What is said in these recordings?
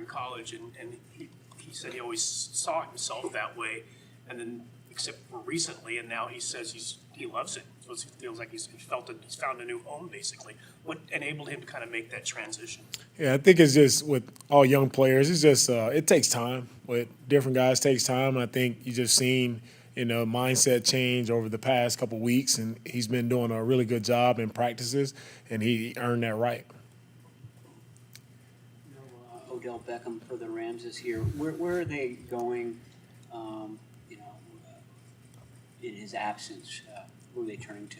college, and he said he always saw himself that way, and then except for recently, and now he says he loves it. So he feels like he's found a new home basically. What enabled him to kind of make that transition? Yeah, I think it's just with all young players, it's just it takes time. With different guys, it takes time. I think you just seen mindset change over the past couple of weeks, and he's been doing a really good job in practices, and he earned that right. Odell Beckham for the Rams is here. Where are they going? In his absence, who are they turning to?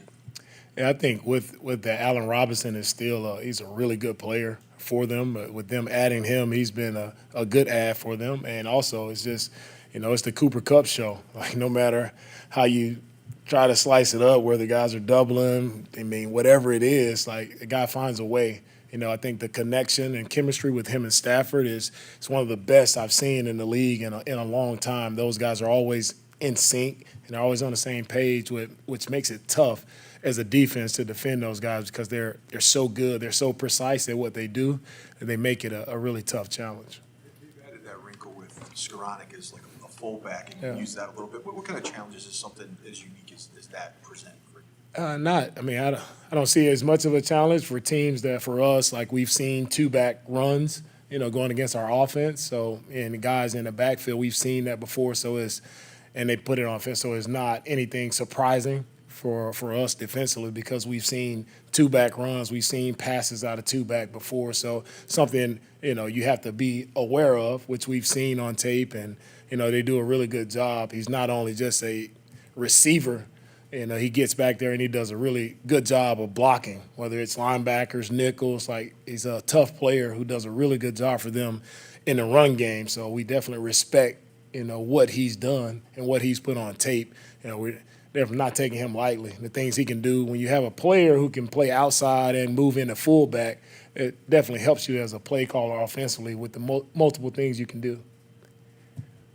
Yeah, I think with the Allen Robinson is still he's a really good player for them. With them adding him, he's been a good add for them. And also, it's just it's the Cooper Kupp show. Like no matter how you try to slice it up, where the guys are doubling, I mean whatever it is, like the guy finds a way. I think the connection and chemistry with him and Stafford is one of the best I've seen in the league in a long time. Those guys are always in sync and they're always on the same page, which makes it tough as a defense to defend those guys because they're so good, they're so precise at what they do, and they make it a really tough challenge. You've added that wrinkle with Skoranek as like a fullback, and you use that a little bit. What kind of challenges is something as unique as that present for you? I don't see as much of a challenge for teams that for us, like we've seen two-back runs, going against our offense. So, and the guys in the backfield, we've seen that before. And they put it on offense. So it's not anything surprising for us defensively because we've seen two-back runs. We've seen passes out of two-back before. So something, you have to be aware of, which we've seen on tape. And, they do a really good job. He's not only just a receiver, he gets back there and he does a really good job of blocking, whether it's linebackers, nickels. Like he's a tough player who does a really good job for them in the run game. So we definitely respect, what he's done and what he's put on tape. We're definitely not taking him lightly. The things he can do when you have a player who can play outside and move into fullback, it definitely helps you as a play caller offensively with the multiple things you can do.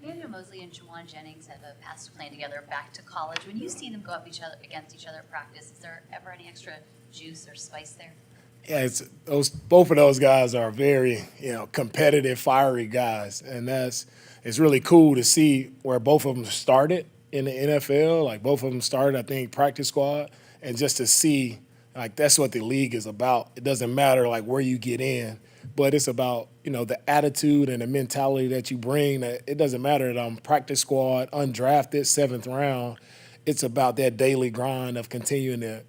Daniel Mosley and Juwan Jennings have a past playing together back to college. When you see them go up against each other at practice, is there ever any extra juice or spice there? Yeah, both of those guys are very, competitive, fiery guys, and it's really cool to see where both of them started in the NFL. Like both of them started, I think, practice squad, and just to see, like that's what the league is about. It doesn't matter like where you get in, but it's about the attitude and the mentality that you bring. That it doesn't matter that I'm practice squad, undrafted, 7th round. It's about that daily grind of continuing to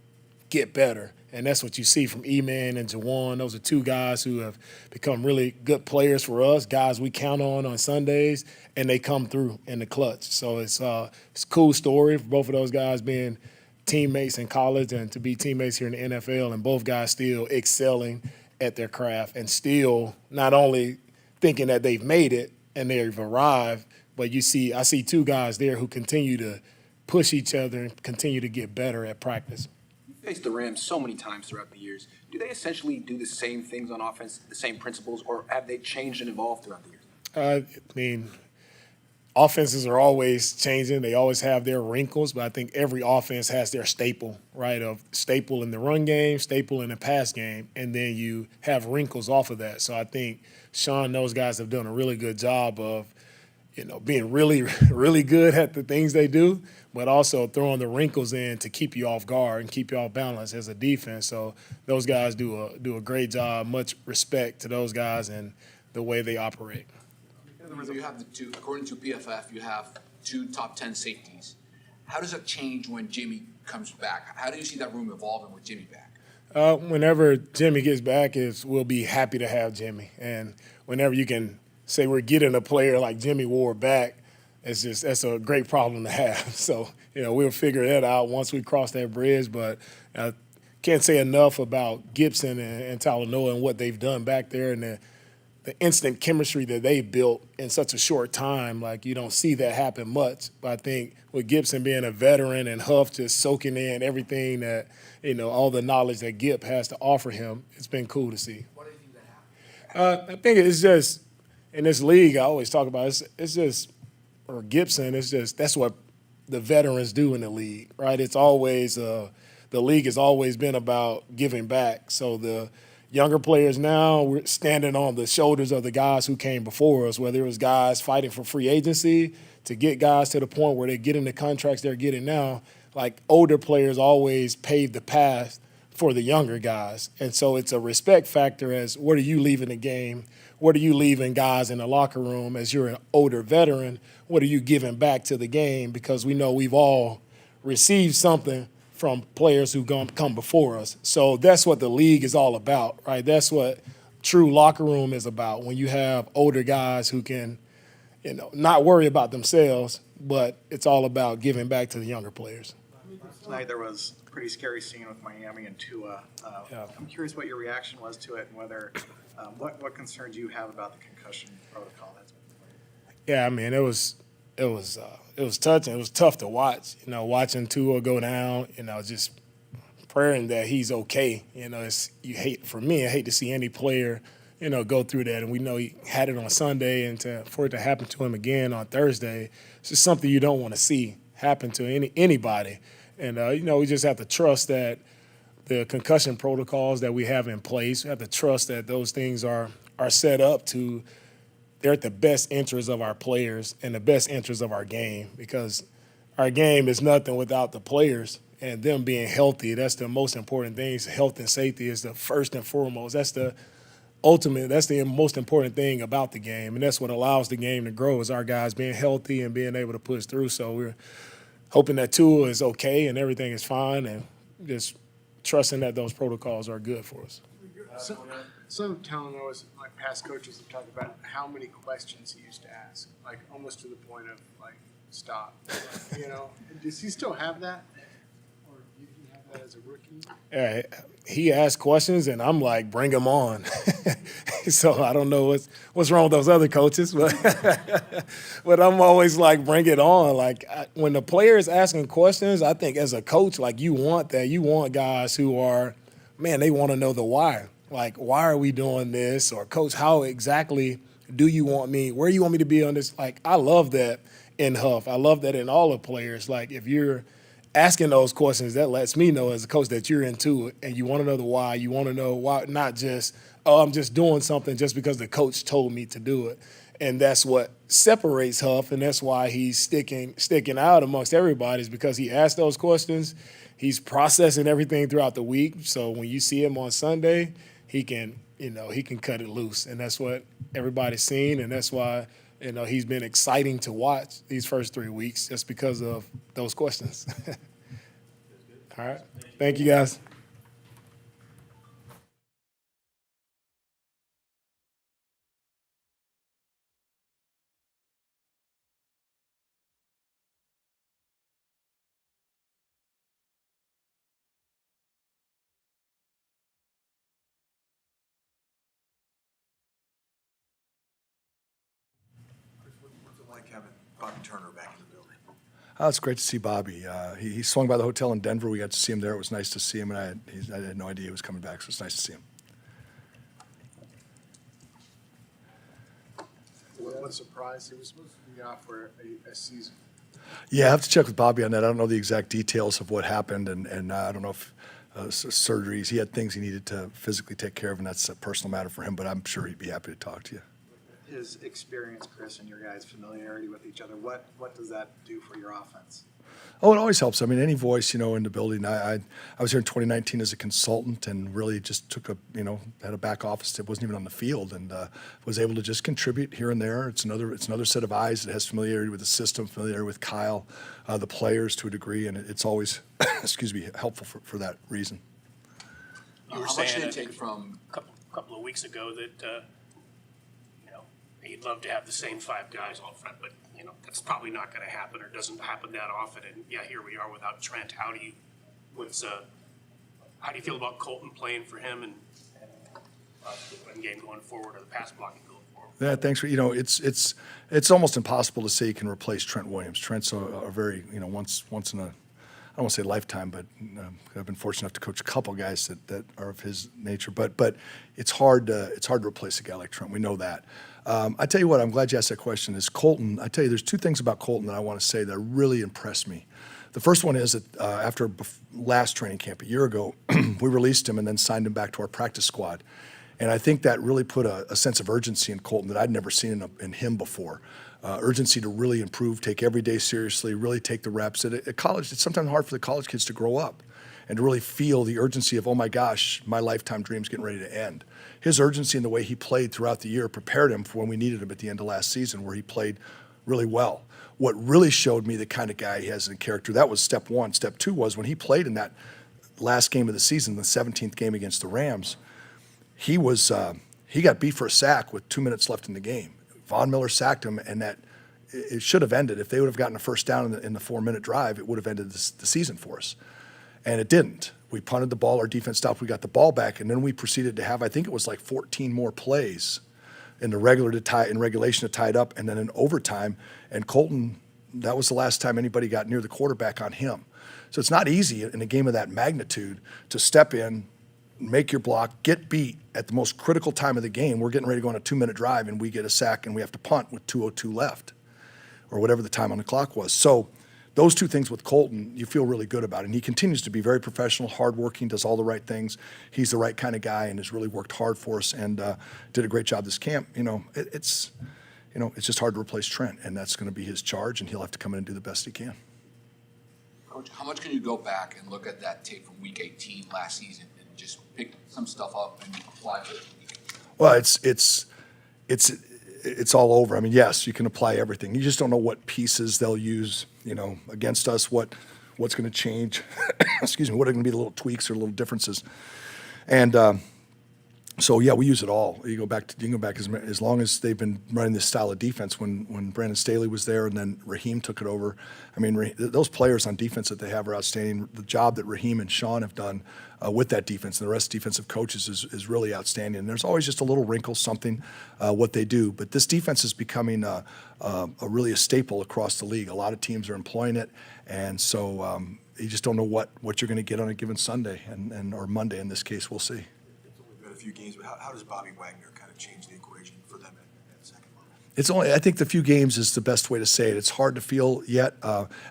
get better. And that's what you see from E-Man and Juwan. Those are two guys who have become really good players for us, guys we count on Sundays, and they come through in the clutch. So it's a cool story for both of those guys being teammates in college and to be teammates here in the NFL, and both guys still excelling at their craft and still not only thinking that they've made it and they've arrived, but I see two guys there who continue to push each other and continue to get better at practice. Faced the Rams so many times throughout the years. Do they essentially do the same things on offense, the same principles, or have they changed and evolved throughout the years? Offenses are always changing. They always have their wrinkles, but I think every offense has their staple, right? Of staple in the run game, staple in the pass game, and then you have wrinkles off of that. So I think Sean and those guys have done a really good job of, being really, really good at the things they do, but also throwing the wrinkles in to keep you off guard and keep you off balance as a defense. So those guys do a great job. Much respect to those guys and the way they operate. You have the two, according to PFF, you have 2 top 10 safeties. How does that change when Jimmy comes back? How do you see that room evolving with Jimmy back? Whenever Jimmy gets back, we'll be happy to have Jimmy. And whenever you can say we're getting a player like Jimmy Ward back, that's a great problem to have. So, we'll figure that out once we cross that bridge. But I can't say enough about Gibson and Talanoa and what they've done back there and the instant chemistry that they built in such a short time. Like, you don't see that happen much. But I think with Gibson being a veteran and Huff just soaking in everything that, all the knowledge that Gip has to offer him, it's been cool to see. What do you think that happened? I think it's just, in this league, I always talk about it's just, or Gibson, that's what the veterans do in the league, right? It's always, the league has always been about giving back. So younger players now, we're standing on the shoulders of the guys who came before us, whether it was guys fighting for free agency to get guys to the point where they're getting the contracts they're getting now. Like, older players always paved the path for the younger guys. And so it's a respect factor as what are you leaving the game? What are you leaving guys in the locker room as you're an older veteran? What are you giving back to the game? Because we know we've all received something from players who come before us. So that's what the league is all about, right? That's what true locker room is about, when you have older guys who can, not worry about themselves, but it's all about giving back to the younger players. Tonight there was a pretty scary scene with Miami and Tua. Yeah. I'm curious what your reaction was to it and whether, what concerns you have about the concussion protocol. Yeah, I mean, it was touching. It was tough to watch. Watching Tua go down. Just praying that he's okay. I hate to see any player, go through that. And we know he had it on Sunday, and for it to happen to him again on Thursday, it's just something you don't want to see happen to anybody. And we just have to trust that the concussion protocols that we have in place, we have to trust that those things are set up to. They're at the best interest of our players and the best interest of our game, because our game is nothing without the players and them being healthy. That's the most important thing. Health and safety is the first and foremost. That's the most important thing about the game, and that's what allows the game to grow, is our guys being healthy and being able to push through. So we're hoping that Tua is okay and everything is fine, and just trusting that those protocols are good for us. Some talent knows, like past coaches have talked about how many questions he used to ask, like almost to the point of like, stop. Does he still have that? Or did he have that as a rookie? Yeah, he asked questions, and I'm like, bring him on. So I don't know what's wrong with those other coaches, but but I'm always like, bring it on. Like, when the player is asking questions, I think as a coach, like, you want that. You want guys who are, man, they want to know the why. Like, why are we doing this? Or, coach, how exactly do you want me? Where you want me to be on this? Like, I love that in Huff. I love that in all the players. Like, if you're asking those questions, that lets me know as a coach that you're into it and you want to know the why. You want to know why, not just, oh, I'm just doing something just because the coach told me to do it. And that's what separates Huff, and that's why he's sticking out amongst everybody, is because he asked those questions. He's processing everything throughout the week. So when you see him on Sunday, he can cut it loose. And that's what everybody's seen, and that's why, he's been exciting to watch these first 3 weeks, just because of those questions. All right. Thank you, guys. What's it like having Bobby Turner back in the building? Oh, it's great to see Bobby. He swung by the hotel in Denver. We got to see him there. It was nice to see him, and I had no idea he was coming back, so it's nice to see him. What surprise? He was supposed to be off for a season. Yeah, I have to check with Bobby on that. I don't know the exact details of what happened, and I don't know if surgeries. He had things he needed to physically take care of, and that's a personal matter for him, but I'm sure he'd be happy to talk to you. His experience, Chris, and your guys' familiarity with each other, what does that do for your offense? Oh, it always helps. I mean, any voice, in the building. I was here in 2019 as a consultant and really just took had a back office that wasn't even on the field, and was able to just contribute here and there. It's another set of eyes that has familiarity with the system, familiarity with Kyle, the players to a degree, and it's always, helpful for that reason. You were How much saying, did I it take think, from? a couple of weeks ago that, he'd love to have the same five guys on front, but, that's probably not going to happen, or doesn't happen that often. And yeah, here we are without Trent. How do you feel about Colton playing for him and the run game going forward, or the pass blocking going forward? Yeah, thanks for, it's almost impossible to say you can replace Trent Williams. Trent's a very, once in a, I don't want to say lifetime, but I've been fortunate enough to coach a couple guys that are of his nature. But it's hard to replace a guy like Trent. We know that. I tell you what, I'm glad you asked that question. Is Colton? I tell you, there's two things about Colton that I want to say that really impressed me. The first one is that after last training camp a year ago, we released him and then signed him back to our practice squad. And I think that really put a sense of urgency in Colton that I'd never seen in him before. Urgency to really improve, take every day seriously, really take the reps. At college, it's sometimes hard for the college kids to grow up and to really feel the urgency of, oh my gosh, my lifetime dream's getting ready to end. His urgency and the way he played throughout the year prepared him for when we needed him at the end of last season, where he played really well. What really showed me the kind of guy he has in character, that was step one. Step two was when he played in that last game of the season, the 17th game against the Rams, he got beat for a sack with 2 minutes left in the game. Von Miller sacked him, and it should have ended. If they would have gotten a first down in the 4-minute drive, it would have ended the season for us. And it didn't. We punted the ball, our defense stopped, we got the ball back, and then we proceeded to have, I think it was like 14 more plays in regulation to tie it up, and then in overtime. And Colton, that was the last time anybody got near the quarterback on him. So it's not easy in a game of that magnitude to step in, make your block, get beat at the most critical time of the game. We're getting ready to go on a 2-minute drive, and we get a sack, and we have to punt with 2:02 left, or whatever the time on the clock was. So those two things with Colton, you feel really good about. And he continues to be very professional, hardworking, does all the right things. He's the right kind of guy and has really worked hard for us and did a great job this camp. It's just hard to replace Trent, and that's going to be his charge, and he'll have to come in and do the best he can. Coach, how much can you go back and look at that tape from Week 18 last season and just pick some stuff up and apply it this week? Well, it's all over. I mean, yes, you can apply everything. You just don't know what pieces they'll use, against us, what's going to change. Excuse me, what are going to be the little tweaks or little differences. And so, yeah, we use it all. You can go back as long as they've been running this style of defense. When Brandon Staley was there and then Raheem took it over, I mean, those players on defense that they have are outstanding. The job that Raheem and Sean have done with that defense and the rest of defensive coaches is really outstanding. And there's always just a little wrinkle, something, what they do. But this defense is becoming really a staple across the league. A lot of teams are employing it. And so you just don't know what you're going to get on a given Sunday or Monday in this case. We'll see. A few games, but how does Bobby Wagner kind of change the equation for them at second level? I think the few games is the best way to say it. It's hard to feel yet,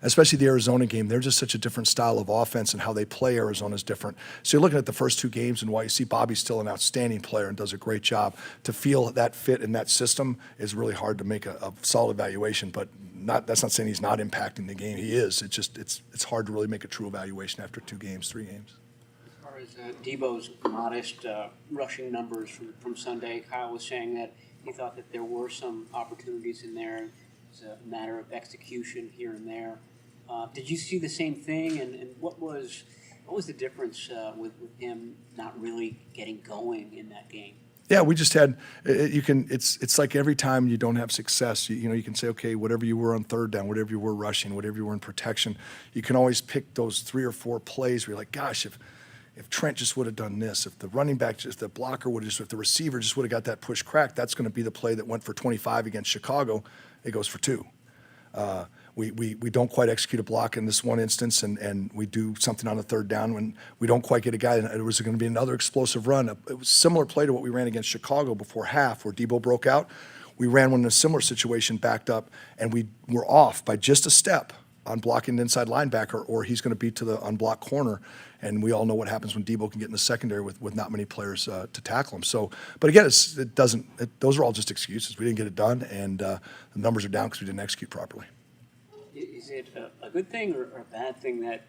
especially the Arizona game. They're just such a different style of offense, and how they play Arizona is different. So you're looking at the first two games, and while you see Bobby's still an outstanding player and does a great job, to feel that fit in that system is really hard to make a solid evaluation. But that's not saying he's not impacting the game. He is. It's hard to really make a true evaluation after 2 games, 3 games. Debo's modest rushing numbers from Sunday, Kyle was saying that he thought that there were some opportunities in there. It's a matter of execution here and there. Did you see the same thing? And what was the difference with him not really getting going in that game? Yeah, we just had. It's like every time you don't have success, you can say, okay, whatever you were on third down, whatever you were rushing, whatever you were in protection, you can always pick those 3 or 4 plays where you're like, gosh, if Trent just would have done this, if the running back, if the blocker would have, if the receiver just would have got that push crack, that's going to be the play that went for 25 against Chicago. It goes for 2. We don't quite execute a block in this one instance, and we do something on the third down when we don't quite get a guy. And it was going to be another explosive run. It was a similar play to what we ran against Chicago before half, where Debo broke out. We ran one in a similar situation, backed up, and we were off by just a step on blocking the inside linebacker, or he's going to beat to the unblocked corner. And we all know what happens when Debo can get in the secondary with not many players to tackle him. So, but again, those are all just excuses. We didn't get it done, and the numbers are down because we didn't execute properly. Is it a good thing or a bad thing that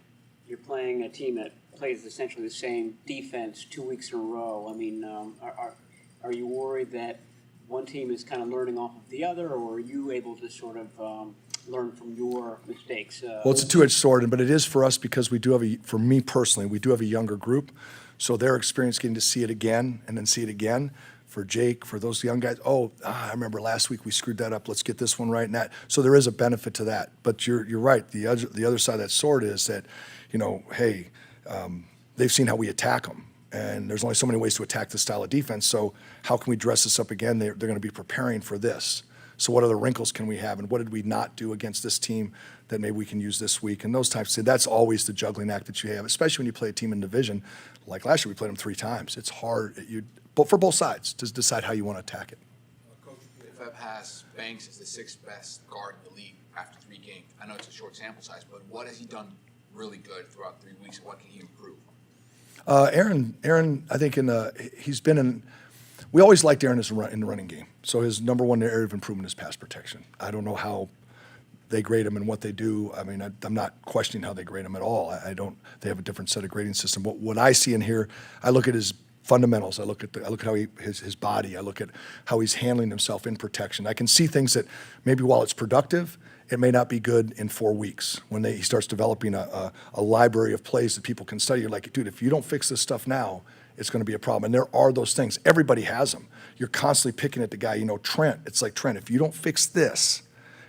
you're playing a team that plays essentially the same defense 2 weeks in a row? I mean, are you worried that one team is kind of learning off of the other, or are you able to sort of learn from your mistakes? Well, it's a two-edged sword, but it is for us because we do have for me personally, we do have a younger group, so their experience getting to see it again and then see it again. For Jake, for those young guys, I remember last week we screwed that up. Let's get this one right and that. So there is a benefit to that. But you're right. The other side of that sword is that, they've seen how we attack them. And there's only so many ways to attack this style of defense. So how can we dress this up again? They're going to be preparing for this. So what other wrinkles can we have? And what did we not do against this team that maybe we can use this week? And those types of, that's always the juggling act that you have, especially when you play a team in division. Like last year, we played them 3 times. It's hard. But for both sides to decide how you want to attack it. Coach, PFF has Banks as the 6th best guard in the league after 3 games. I know it's a short sample size, but what has he done really good throughout 3 weeks? What can he improve? Aaron, I think he's been in. we always liked Aaron in the running game. So his number one area of improvement is pass protection. I don't know how they grade him and what they do. I mean, I'm not questioning how they grade him at all. I don't. They have a different set of grading system. What I see in here, I look at his fundamentals. I look at how his body. I look at how he's handling himself in protection. I can see things that maybe while it's productive, it may not be good in 4 weeks when he starts developing a library of plays that people can study. You're like, dude, if you don't fix this stuff now, it's going to be a problem. And there are those things. Everybody has them. You're constantly picking at the guy. Trent, it's like, Trent, if you don't fix this,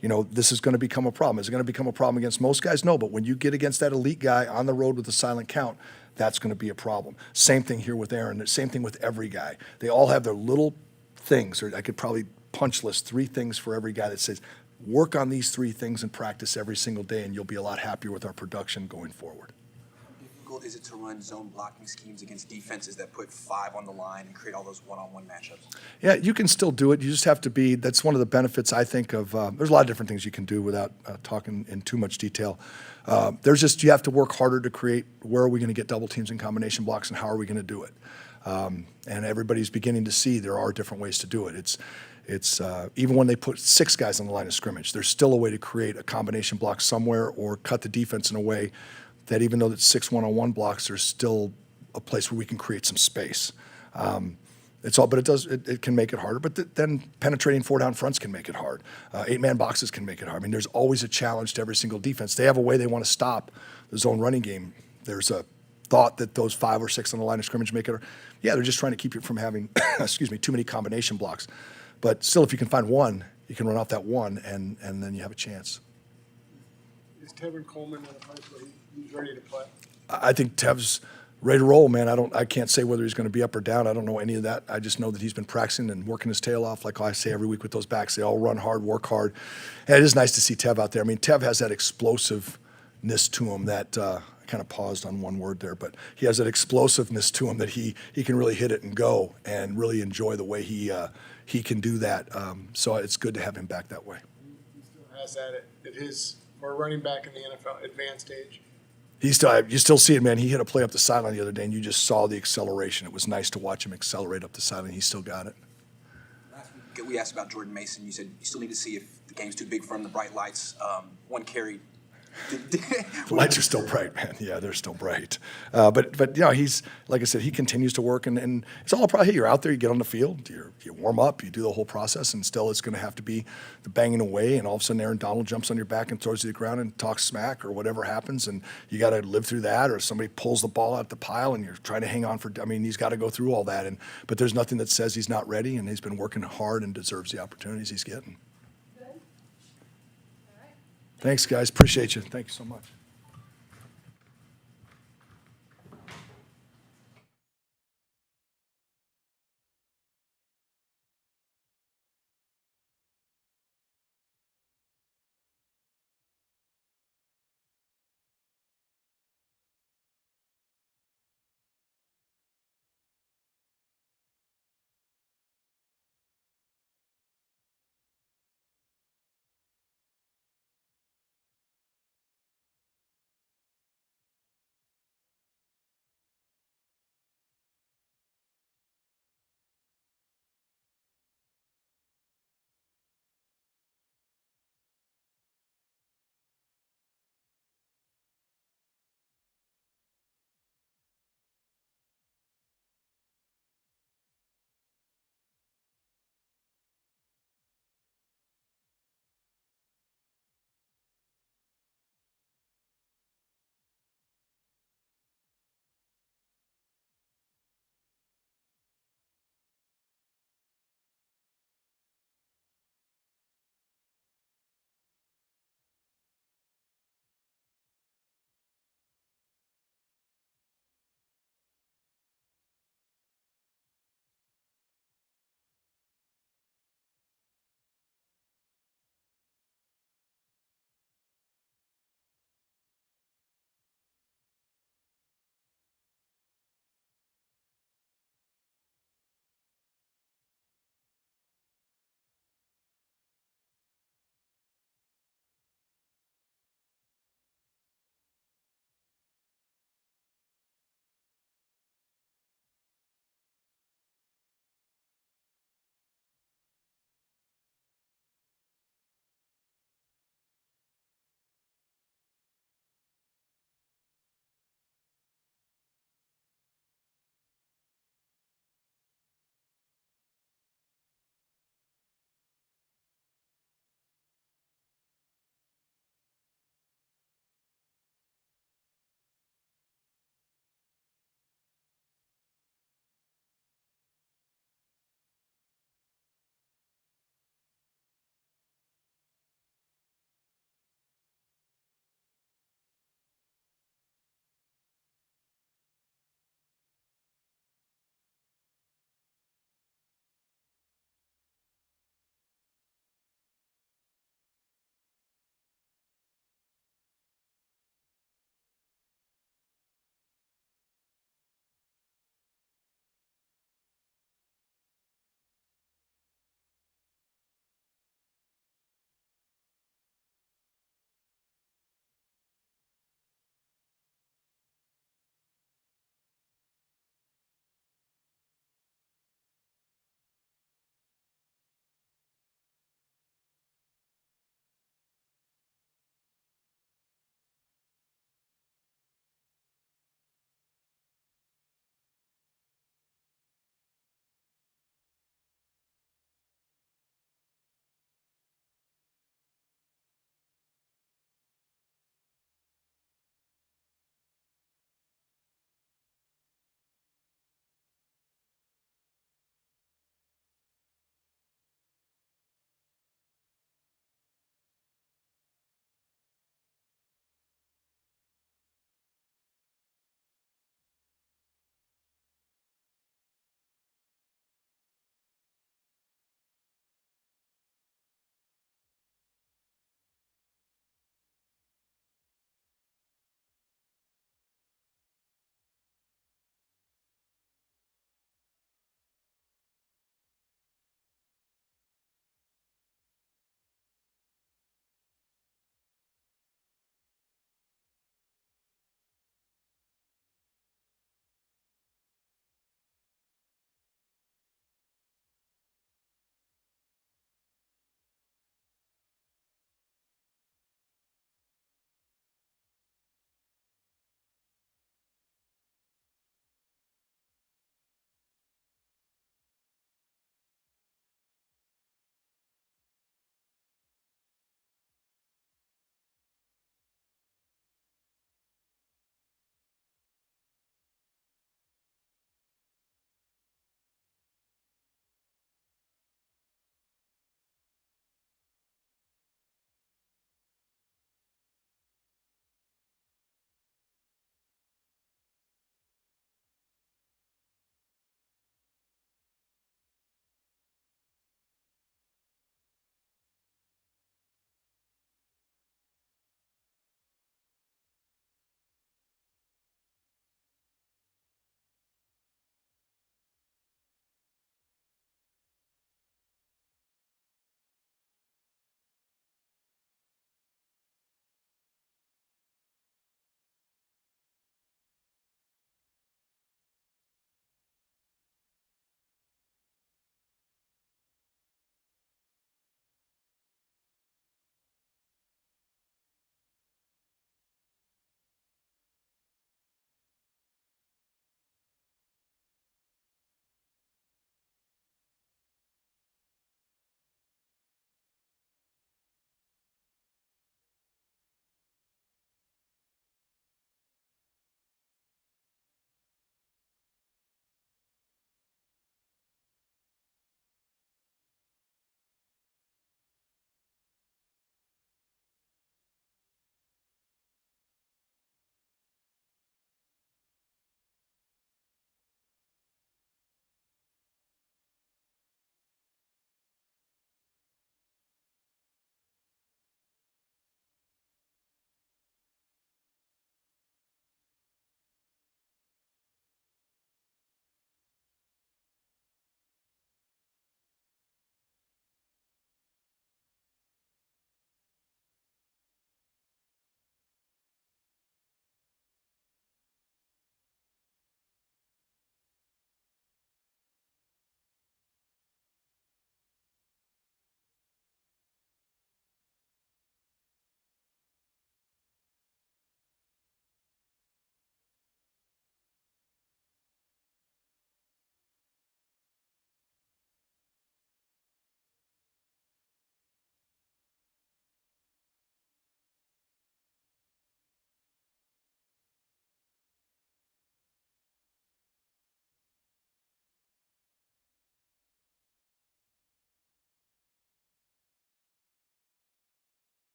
this is going to become a problem. Is it going to become a problem against most guys? No, but when you get against that elite guy on the road with a silent count, that's going to be a problem. Same thing here with Aaron. Same thing with every guy. They all have their little things, or I could probably punch list 3 things for every guy that says, work on these 3 things in practice every single day, and you'll be a lot happier with our production going forward. How difficult is it to run zone blocking schemes against defenses that put 5 on the line and create all those one-on-one matchups? Yeah, you can still do it. You just have to be, that's one of the benefits, I think, of, there's a lot of different things you can do without talking in too much detail. You have to work harder to create where are we going to get double teams and combination blocks and how are we going to do it. And everybody's beginning to see there are different ways to do it. It's even when they put 6 guys on the line of scrimmage, there's still a way to create a combination block somewhere or cut the defense in a way that even though it's 6 one-on-one blocks, there's still a place where we can create some space. But it can make it harder. But then penetrating 4-down fronts can make it hard. 8-man boxes can make it hard. I mean, there's always a challenge to every single defense. They have a way they want to stop the zone running game. There's a thought that those 5 or 6 on the line of scrimmage make it. Yeah, they're just trying to keep you from having, too many combination blocks. But still, if you can find one, you can run off that one, and then you have a chance. Is Tevin Coleman in a place where he's ready to play? I think Tev's ready to roll, man. I can't say whether he's going to be up or down. I don't know any of that. I just know that he's been practicing and working his tail off, like I say every week with those backs. They all run hard, work hard. And it is nice to see Tev out there. I mean, Tev has that explosiveness to him that I kind of paused on one word there, but he has that explosiveness to him that he can really hit it and go and really enjoy the way he can do that. So it's good to have him back that way. He still has that at his, for a running back in the NFL, advanced age. You still see it, man. He hit a play up the sideline the other day, and you just saw the acceleration. It was nice to watch him accelerate up the sideline. He still got it. Last week we asked about Jordan Mason. You said you still need to see if the game's too big for him, the bright lights. 1 carry. The lights are still bright, man. Yeah, they're still bright. But he's, like I said, he continues to work, and it's all about, hey, you're out there, you get on the field, you warm up, you do the whole process, and still it's going to have to be the banging away, and all of a sudden Aaron Donald jumps on your back and throws you to the ground and talks smack or whatever happens, and you got to live through that, or somebody pulls the ball out the pile and you're trying to hang on he's got to go through all that, but there's nothing that says he's not ready, and he's been working hard and deserves the opportunities he's getting. Thanks, guys. Appreciate you. Thank you so much.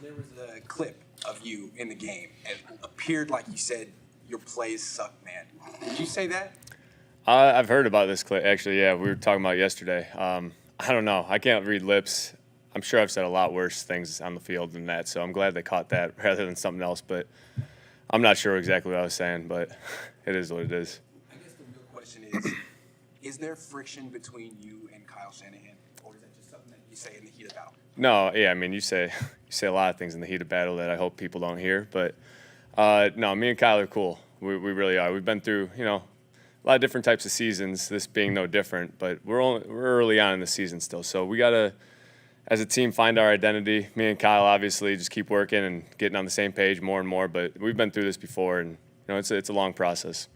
there was a clip of you in the game, and it appeared like you said your plays suck, man. Did you say that? I've heard about this clip. Actually, yeah, we were talking about it yesterday. I don't know. I can't read lips. I'm sure I've said a lot worse things on the field than that, so I'm glad they caught that rather than something else. But I'm not sure exactly what I was saying, but it is what it is. I guess the real question is there friction between you and Kyle Shanahan, or is that just something that you say in the heat of battle? No, yeah, I mean, you say a lot of things in the heat of battle that I hope people don't hear, but no, me and Kyle are cool. We really are. We've been through, a lot of different types of seasons, this being no different, but we're early on in the season still. So we got to, as a team, find our identity. Me and Kyle obviously just keep working and getting on the same page more and more, but we've been through this before, and it's a long process.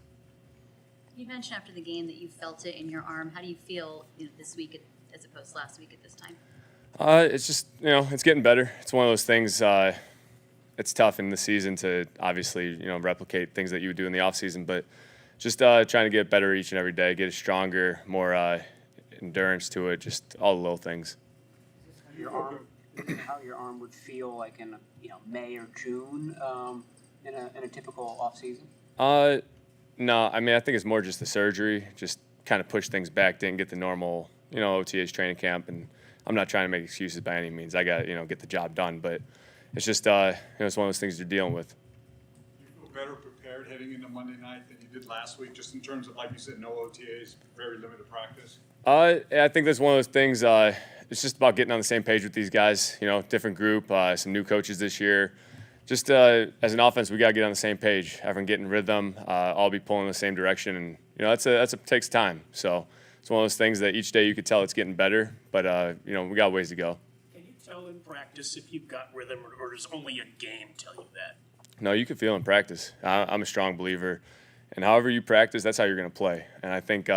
You mentioned after the game that you felt it in your arm. How do you feel this week as opposed to last week at this time? It's just, it's getting better. It's one of those things, it's tough in the season to obviously, replicate things that you would do in the off season, but just trying to get better each and every day, get it stronger, more endurance to it, just all the little things. How your arm would feel like in May or June in a typical off season? No, I mean, I think it's more just the surgery, just kind of push things back, didn't get the normal, OTAs training camp, and I'm not trying to make excuses by any means. I got to, get the job done, but it's just, it's one of those things you're dealing with. You feel better prepared heading into Monday night than you did last week, just in terms of, like you said, no OTAs, very limited practice? I think that's one of those things, it's just about getting on the same page with these guys, different group, some new coaches this year. Just as an offense, we got to get on the same page, everyone get in rhythm, all be pulling in the same direction, and, takes time. So it's one of those things that each day you could tell it's getting better, but, we got ways to go. Can you tell in practice if you've got rhythm, or does only a game tell you that? No, you can feel in practice. I'm a strong believer. And however you practice, that's how you're going to play. And I think,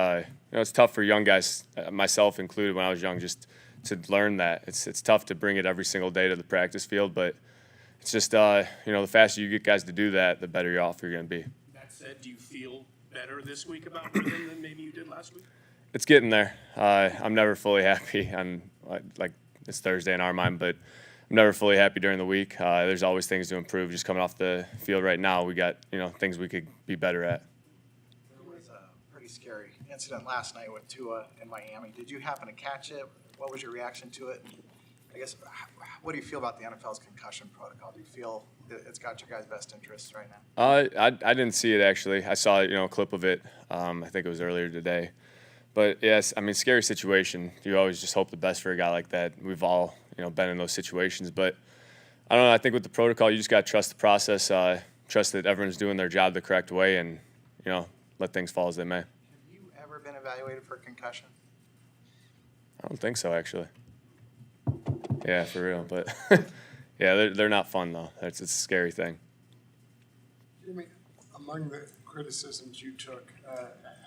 it's tough for young guys, myself included when I was young, just to learn that. It's tough to bring it every single day to the practice field, but it's just, the faster you get guys to do that, the better off you're going to be. That said, do you feel better this week about rhythm than maybe you did last week? It's getting there. I'm never fully happy on, like it's Thursday in our mind, but I'm never fully happy during the week. There's always things to improve. Just coming off the field right now, we got, things we could be better at. There was a pretty scary incident last night with Tua in Miami. Did you happen to catch it? What was your reaction to it? I guess, what do you feel about the NFL's concussion protocol? Do you feel that it's got your guys' best interests right now? I didn't see it actually. I saw a clip of it. I think it was earlier today. But yes, I mean, scary situation. You always just hope the best for a guy like that. We've all been in those situations. But I don't know. I think with the protocol, you just got to trust the process, trust that everyone's doing their job the correct way, and let things fall as they may. Have you ever been evaluated for concussion? I don't think so, actually. Yeah, for real. But yeah, they're not fun though. It's a scary thing. Jimmy, among the criticisms you took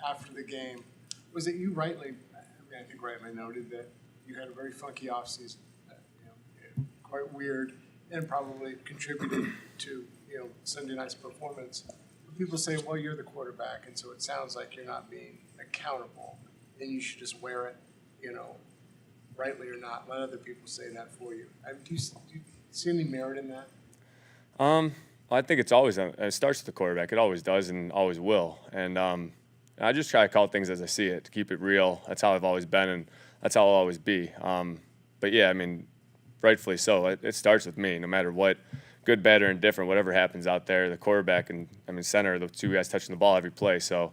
after the game, was that you rightly noted that you had a very funky offseason, quite weird, and probably contributed to Sunday night's performance. People say, well, you're the quarterback, and so it sounds like you're not being accountable, and you should just wear it, rightly or not. Let other people say that for you. Do you see any merit in that? I think it's always it starts with the quarterback. It always does and always will. And I just try to call things as I see it, to keep it real. That's how I've always been, and that's how I'll always be. But yeah, I mean, rightfully so. It starts with me, no matter what, good, bad, or indifferent, whatever happens out there. The quarterback and center are the two guys touching the ball every play. So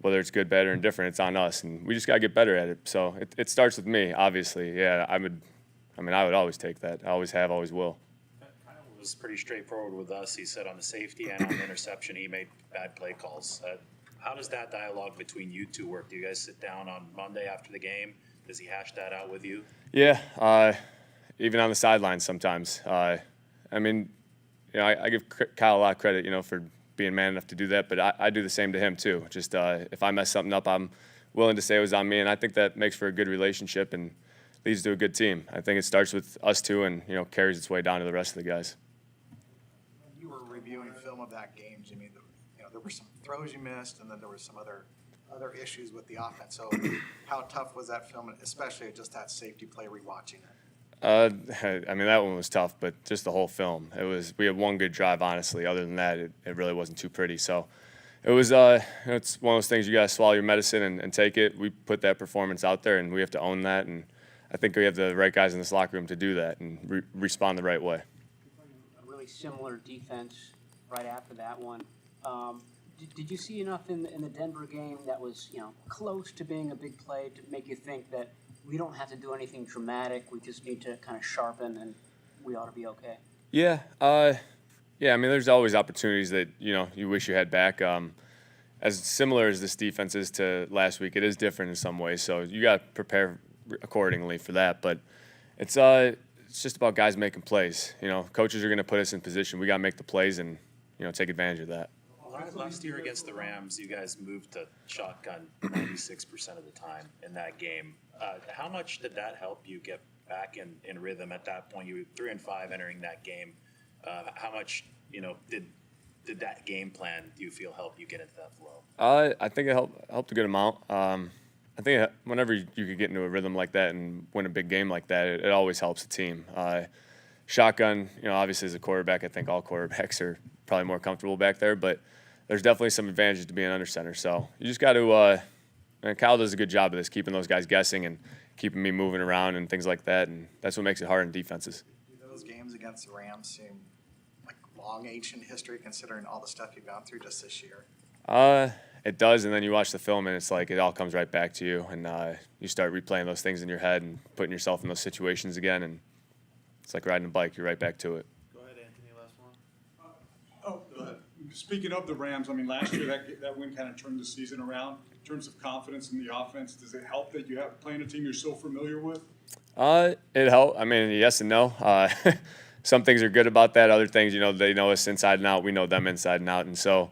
whether it's good, bad, or indifferent, it's on us, and we just gotta get better at it. So it starts with me, obviously. Yeah, I would always take that. I always have, always will. Kyle was pretty straightforward with us. He said on the safety and on the interception, he made bad play calls. How does that dialogue between you two work? Do you guys sit down on Monday after the game? Does he hash that out with you? Yeah, even on the sidelines sometimes. I give Kyle a lot of credit, for being man enough to do that, but I do the same to him too. Just if I mess something up, I'm willing to say it was on me, and I think that makes for a good relationship and leads to a good team. I think it starts with us two and, carries its way down to the rest of the guys. When you were reviewing film of that game, Jimmy, there were some throws you missed, and then there were some other issues with the offense. So how tough was that film, especially just that safety play, rewatching it? I mean, that one was tough, but just the whole film. We had one good drive, honestly. Other than that, it really wasn't too pretty. So it was, it's one of those things you got to swallow your medicine and take it. We put that performance out there, and we have to own that. And I think we have the right guys in this locker room to do that and respond the right way. A really similar defense right after that one. Did you see enough in the Denver game that was, close to being a big play to make you think that we don't have to do anything dramatic, we just need to kind of sharpen and we ought to be okay? Yeah. Yeah, I mean, there's always opportunities that, you wish you had back. As similar as this defense is to last week, it is different in some ways. So you got to prepare accordingly for that. But it's just about guys making plays. Coaches are going to put us in position. We got to make the plays and, take advantage of that. Last year against the Rams, you guys moved to shotgun 96% of the time in that game. How much did that help you get back in rhythm at that point? You were 3-5 entering that game. How much, did that game plan, do you feel, help you get into that flow? I think it helped a good amount. I think whenever you could get into a rhythm like that and win a big game like that, it always helps the team. Shotgun, obviously as a quarterback, I think all quarterbacks are probably more comfortable back there, but there's definitely some advantages to being under center. So you just got to, and Kyle does a good job of this, keeping those guys guessing and keeping me moving around and things like that, and that's what makes it hard in defenses. Do those games against the Rams seem like long ancient history considering all the stuff you've gone through just this year? It does, and then you watch the film and it's like it all comes right back to you, and you start replaying those things in your head and putting yourself in those situations again, and it's like riding a bike. You're right back to it. Go ahead, Anthony, last one. Speaking of the Rams, I mean, last year that win kind of turned the season around. In terms of confidence in the offense, does it help that you have playing a team you're so familiar with? It helped. I mean, yes and no. Some things are good about that. Other things, they know us inside and out. We know them inside and out. And so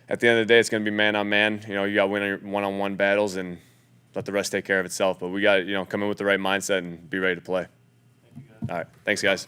at the end of the day, it's going to be man on man. You got to win one-on-one battles and let the rest take care of itself. But we got to, come in with the right mindset and be ready to play. All right. Thanks, guys.